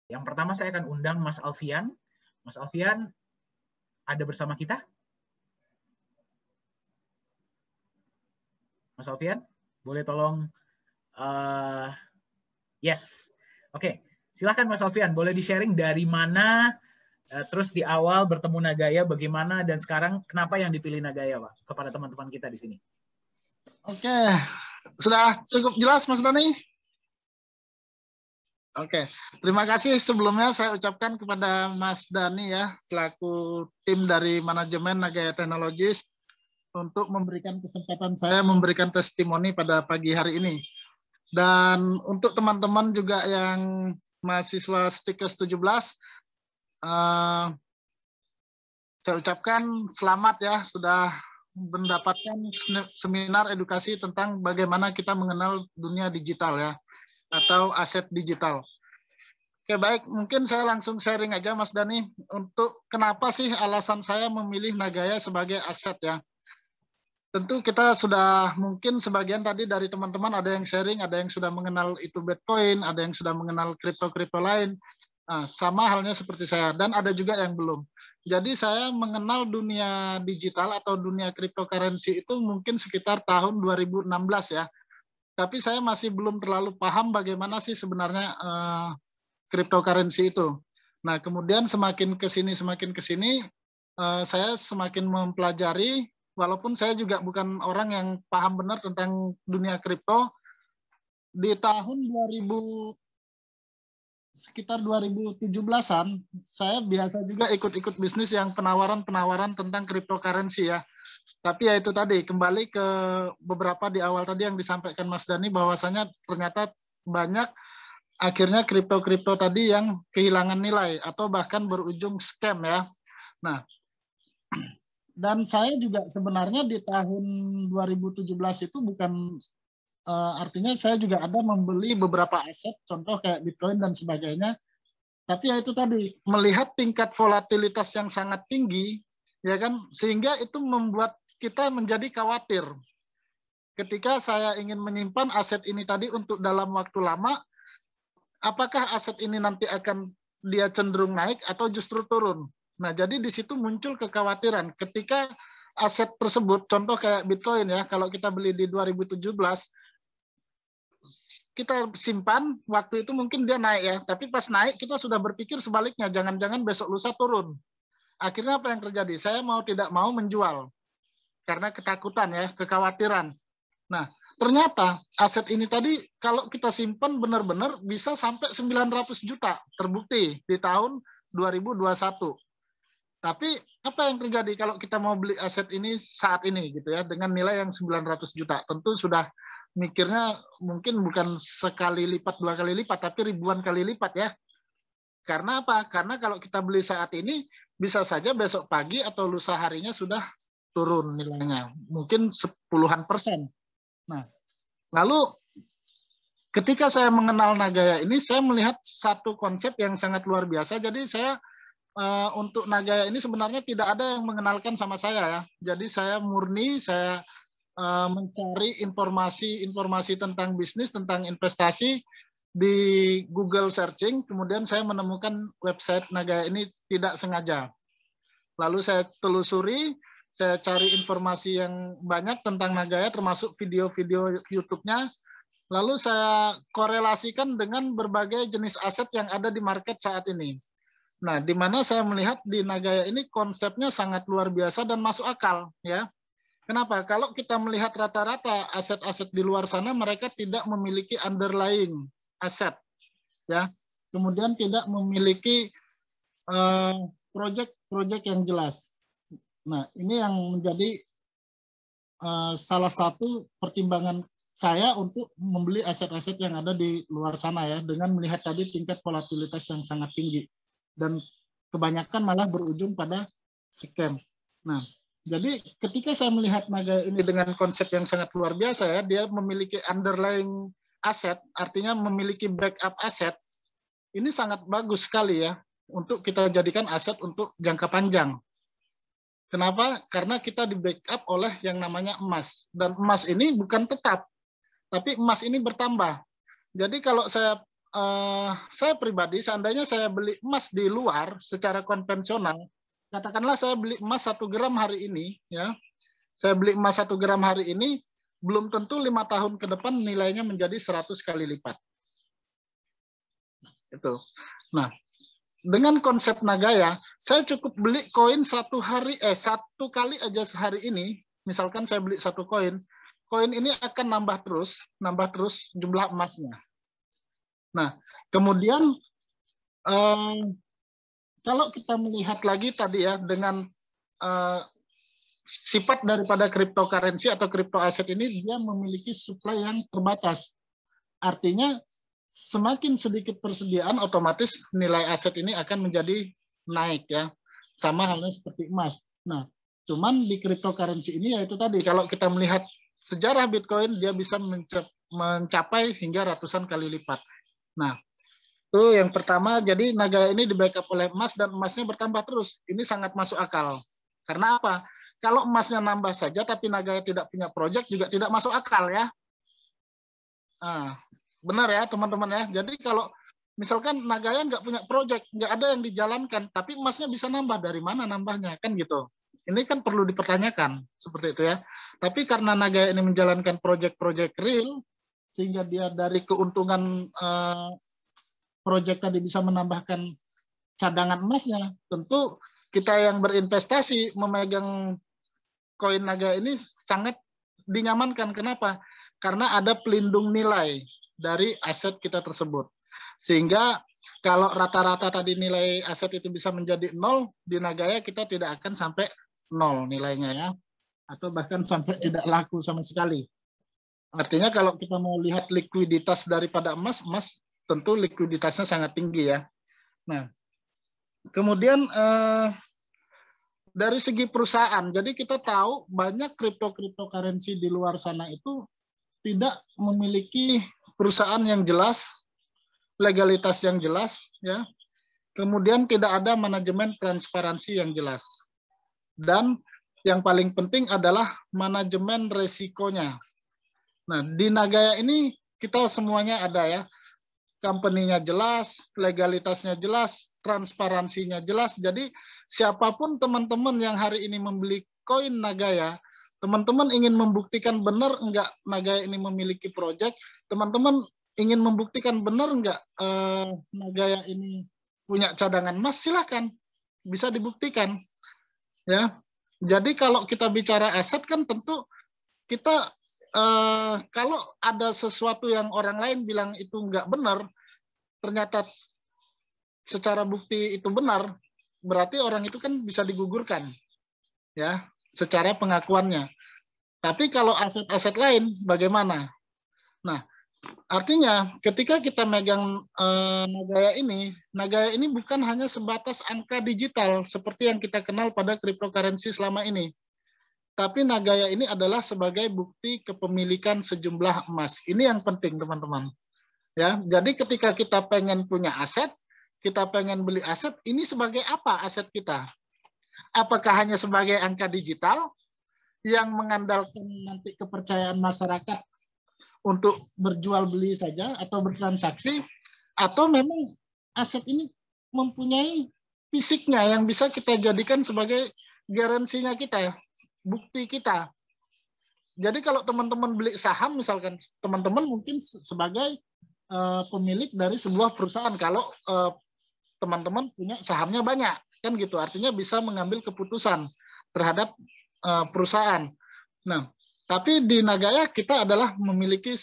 Yang pertama saya akan undang Mas Alfian. Mas Alfian, ada bersama kita? Mas Alfian, boleh tolong? Yes. Oke, silahkan Mas Alfian, boleh di-sharing dari mana, terus di awal bertemu Nagaya bagaimana, dan sekarang kenapa yang dipilih Nagaya, Pak, kepada teman-teman kita di sini. Oke, sudah cukup jelas Mas Dani? Oke, terima kasih sebelumnya saya ucapkan kepada Mas Dani ya, selaku tim dari manajemen Nagaya Technologies untuk memberikan kesempatan saya memberikan testimoni pada pagi hari ini. Dan untuk teman-teman juga yang mahasiswa Stikes 17, saya ucapkan selamat ya, sudah mendapatkan seminar edukasi tentang bagaimana kita mengenal dunia digital ya, atau aset digital. Oke, baik, mungkin saya langsung sharing aja Mas Dani untuk kenapa sih alasan saya memilih Nagaya sebagai aset ya. Tentu kita sudah mungkin sebagian tadi dari teman-teman ada yang sharing, ada yang sudah mengenal itu Bitcoin, ada yang sudah mengenal kripto-kripto lain. Nah, sama halnya seperti saya, dan ada juga yang belum. Jadi saya mengenal dunia digital atau dunia cryptocurrency itu mungkin sekitar tahun 2016 ya. Tapi saya masih belum terlalu paham bagaimana sih sebenarnya cryptocurrency itu. Nah, kemudian semakin ke sini saya semakin mempelajari, walaupun saya juga bukan orang yang paham benar tentang dunia kripto. Di tahun sekitar 2017-an, saya biasa juga ikut-ikut bisnis yang penawaran-penawaran tentang cryptocurrency ya. Tapi ya itu tadi, kembali ke beberapa di awal tadi yang disampaikan Mas Dani, bahwasanya ternyata banyak akhirnya kripto-kripto tadi yang kehilangan nilai atau bahkan berujung scam ya. Nah, dan saya juga sebenarnya di tahun 2017 itu bukan artinya saya juga ada membeli beberapa aset, contoh kayak Bitcoin dan sebagainya. Tapi ya itu tadi, melihat tingkat volatilitas yang sangat tinggi, ya kan, sehingga itu membuat kita menjadi khawatir. Ketika saya ingin menyimpan aset ini tadi untuk dalam waktu lama, apakah aset ini nanti akan dia cenderung naik atau justru turun? Nah, jadi di situ muncul kekhawatiran. Ketika aset tersebut, contoh kayak Bitcoin ya, kalau kita beli di 2017, kita simpan, waktu itu mungkin dia naik ya, tapi pas naik kita sudah berpikir sebaliknya, jangan-jangan besok lusa turun. Akhirnya apa yang terjadi? Saya mau tidak mau menjual, karena ketakutan ya, kekhawatiran. Nah, ternyata aset ini tadi kalau kita simpan benar-benar bisa sampai 900 juta, terbukti di tahun 2021. Tapi apa yang terjadi kalau kita mau beli aset ini saat ini gitu ya, dengan nilai yang 900 juta? Tentu sudah mikirnya mungkin bukan sekali lipat, dua kali lipat, tapi ribuan kali lipat ya. Karena apa? Karena kalau kita beli saat ini, bisa saja besok pagi atau lusa harinya sudah turun nilainya. Mungkin 10-an%. Nah, lalu ketika saya mengenal Nagaya ini, saya melihat satu konsep yang sangat luar biasa. Jadi saya untuk Nagaya ini sebenarnya tidak ada yang mengenalkan sama saya ya. Jadi saya murni, saya mencari informasi tentang bisnis, tentang investasi di Google searching, kemudian saya menemukan website Nagaya ini tidak sengaja. Lalu saya telusuri, saya cari informasi yang banyak tentang Nagaya, termasuk video-video YouTube-nya. Lalu saya korelasikan dengan berbagai jenis aset yang ada di market saat ini. Nah, di mana saya melihat di Nagaya ini konsepnya sangat luar biasa dan masuk akal, ya. Kenapa? Kalau kita melihat rata-rata aset-aset di luar sana, mereka tidak memiliki underlying aset, ya. Kemudian tidak memiliki proyek-proyek yang jelas. Nah, ini yang menjadi salah satu pertimbangan saya untuk membeli aset-aset yang ada di luar sana ya, dengan melihat tadi tingkat volatilitas yang sangat tinggi dan kebanyakan malah berujung pada scam. Nah, jadi ketika saya melihat Nagaya ini dengan konsep yang sangat luar biasa ya, dia memiliki underlying aset, artinya memiliki backup aset, ini sangat bagus sekali ya untuk kita jadikan aset untuk jangka panjang. Kenapa? Karena kita di backup oleh yang namanya emas. Dan emas ini bukan tetap, tapi emas ini bertambah. Jadi kalau saya saya pribadi, seandainya saya beli emas di luar secara konvensional, katakanlah saya beli emas 1 gram hari ini, ya, saya beli emas 1 gram hari ini, belum tentu 5 tahun ke depan nilainya menjadi 100 kali lipat. Itu. Nah, dengan konsep Nagaya, saya cukup beli koin 1 kali aja sehari ini. Misalkan saya beli 1 koin ini akan nambah terus jumlah emasnya. Nah, kemudian kalau kita melihat lagi tadi ya, dengan sifat daripada cryptocurrency atau crypto aset ini, dia memiliki supply yang terbatas. Artinya semakin sedikit persediaan, otomatis nilai aset ini akan menjadi naik ya. Sama halnya seperti emas. Nah, cuman di cryptocurrency ini yaitu tadi, kalau kita melihat sejarah Bitcoin, dia bisa mencapai hingga ratusan kali lipat. Nah, itu yang pertama. Jadi Nagaya ini di-backup oleh emas dan emasnya bertambah terus. Ini sangat masuk akal. Karena apa? Kalau emasnya nambah saja tapi Nagaya tidak punya project juga tidak masuk akal ya. Nah, benar ya teman-teman ya. Jadi kalau misalkan Nagaya nggak punya project, nggak ada yang dijalankan, tapi emasnya bisa nambah, dari mana nambahnya kan gitu. Ini kan perlu dipertanyakan seperti itu ya. Tapi karena Nagaya ini menjalankan project-project real, sehingga dia dari keuntungan project tadi bisa menambahkan cadangan emasnya. Tentu kita yang berinvestasi memegang koin Nagaya ini sangat dinyamankan. Kenapa? Karena ada pelindung nilai dari aset kita tersebut. Sehingga kalau rata-rata tadi nilai aset itu bisa menjadi 0, di Nagaya kita tidak akan sampai 0 nilainya ya. Atau bahkan sampai tidak laku sama sekali. Artinya kalau kita mau lihat likuiditas daripada emas tentu likuiditasnya sangat tinggi ya. Nah, kemudian dari segi perusahaan, jadi kita tahu banyak cryptocurrency di luar sana itu tidak memiliki perusahaan yang jelas, legalitas yang jelas, ya. Kemudian tidak ada manajemen transparansi yang jelas. Dan yang paling penting adalah manajemen resikonya. Nah, di Nagaya ini kita semuanya ada ya. Company-nya jelas, legalitasnya jelas, transparansinya jelas. Jadi siapapun teman-teman yang hari ini membeli koin Nagaya, teman-teman ingin membuktikan benar enggak Nagaya ini memiliki project, teman-teman ingin membuktikan benar enggak Nagaya ini punya cadangan emas, silahkan, bisa dibuktikan. Ya, jadi kalau kita bicara aset kan tentu kita kalau ada sesuatu yang orang lain bilang itu enggak benar, ternyata secara bukti itu benar, berarti orang itu kan bisa digugurkan, ya, secara pengakuannya. Tapi kalau aset-aset lain bagaimana? Nah, artinya ketika kita megang Nagaya ini bukan hanya sebatas angka digital seperti yang kita kenal pada cryptocurrency selama ini. Tapi Nagaya ini adalah sebagai bukti kepemilikan sejumlah emas. Ini yang penting, teman-teman. Ya, jadi ketika kita pengen punya aset, kita pengen beli aset, ini sebagai apa aset kita? Apakah hanya sebagai angka digital yang mengandalkan nanti kepercayaan masyarakat untuk berjual beli saja atau bertransaksi, atau memang aset ini mempunyai fisiknya yang bisa kita jadikan sebagai garansinya kita, bukti kita. Jadi kalau teman-teman beli saham, misalkan teman-teman mungkin sebagai pemilik dari sebuah perusahaan, kalau teman-teman punya sahamnya banyak, kan gitu, artinya bisa mengambil keputusan terhadap perusahaan. Nah, tapi di Nagaya kita adalah memiliki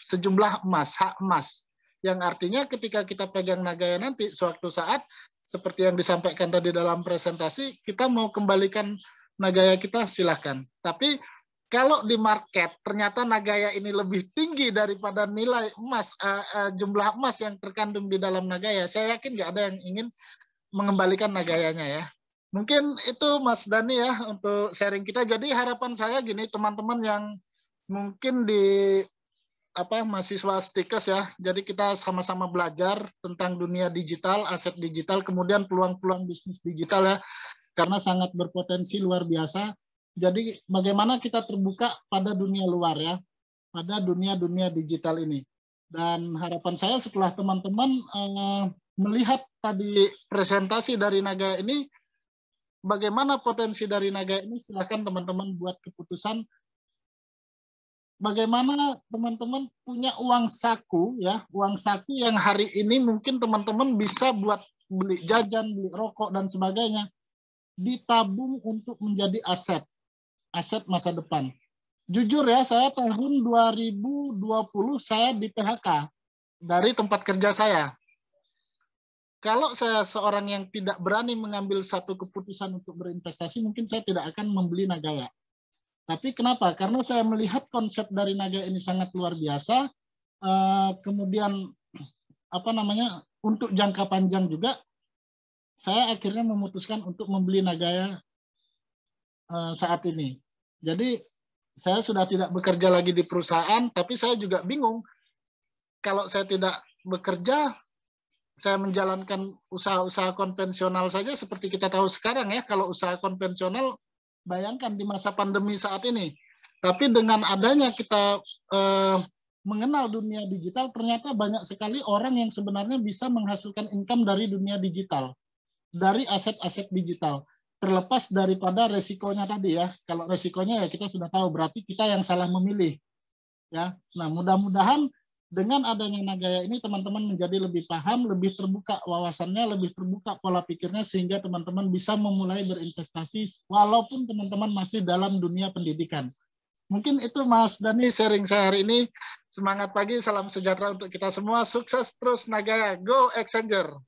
sejumlah emas, hak emas, yang artinya ketika kita pegang Nagaya nanti suatu saat, seperti yang disampaikan tadi dalam presentasi, kita mau kembalikan Nagaya kita, silahkan. Tapi kalau di market ternyata Nagaya ini lebih tinggi daripada nilai emas, jumlah emas yang terkandung di dalam Nagaya, saya yakin nggak ada yang ingin mengembalikan Nagayanya ya. Mungkin itu Mas Dani ya untuk sharing kita. Jadi harapan saya gini, teman-teman yang mungkin di mahasiswa Stikes ya. Jadi kita sama-sama belajar tentang dunia digital, aset digital, kemudian peluang-peluang bisnis digital ya. Karena sangat berpotensi luar biasa. Jadi bagaimana kita terbuka pada dunia luar ya, pada dunia-dunia digital ini. Dan harapan saya setelah teman-teman melihat tadi presentasi dari Nagaya ini, bagaimana potensi dari Nagaya ini, silakan teman-teman buat keputusan. Bagaimana teman-teman punya uang saku, ya, uang saku yang hari ini mungkin teman-teman bisa buat beli jajan, beli rokok dan sebagainya, ditabung untuk menjadi aset masa depan. Jujur ya, saya tahun 2020 saya di PHK dari tempat kerja saya. Kalau saya seorang yang tidak berani mengambil satu keputusan untuk berinvestasi, mungkin saya tidak akan membeli Nagaya. Tapi kenapa? Karena saya melihat konsep dari Nagaya ini sangat luar biasa. Kemudian untuk jangka panjang juga, saya akhirnya memutuskan untuk membeli Nagaya saat ini. Jadi saya sudah tidak bekerja lagi di perusahaan, tapi saya juga bingung. Kalau saya tidak bekerja, saya menjalankan usaha-usaha konvensional saja seperti kita tahu sekarang ya. Kalau usaha konvensional, bayangkan di masa pandemi saat ini. Tapi dengan adanya kita mengenal dunia digital, ternyata banyak sekali orang yang sebenarnya bisa menghasilkan income dari dunia digital, dari aset-aset digital. Terlepas daripada resikonya tadi ya. Kalau resikonya ya kita sudah tahu, berarti kita yang salah memilih. Ya. Nah, mudah-mudahan dengan adanya Nagaya ini teman-teman menjadi lebih paham, lebih terbuka wawasannya, lebih terbuka pola pikirnya, sehingga teman-teman bisa memulai berinvestasi walaupun teman-teman masih dalam dunia pendidikan. Mungkin itu Mas Dani sharing saya hari ini. Semangat pagi, salam sejahtera untuk kita semua. Sukses terus Nagaya. Go Exchanger!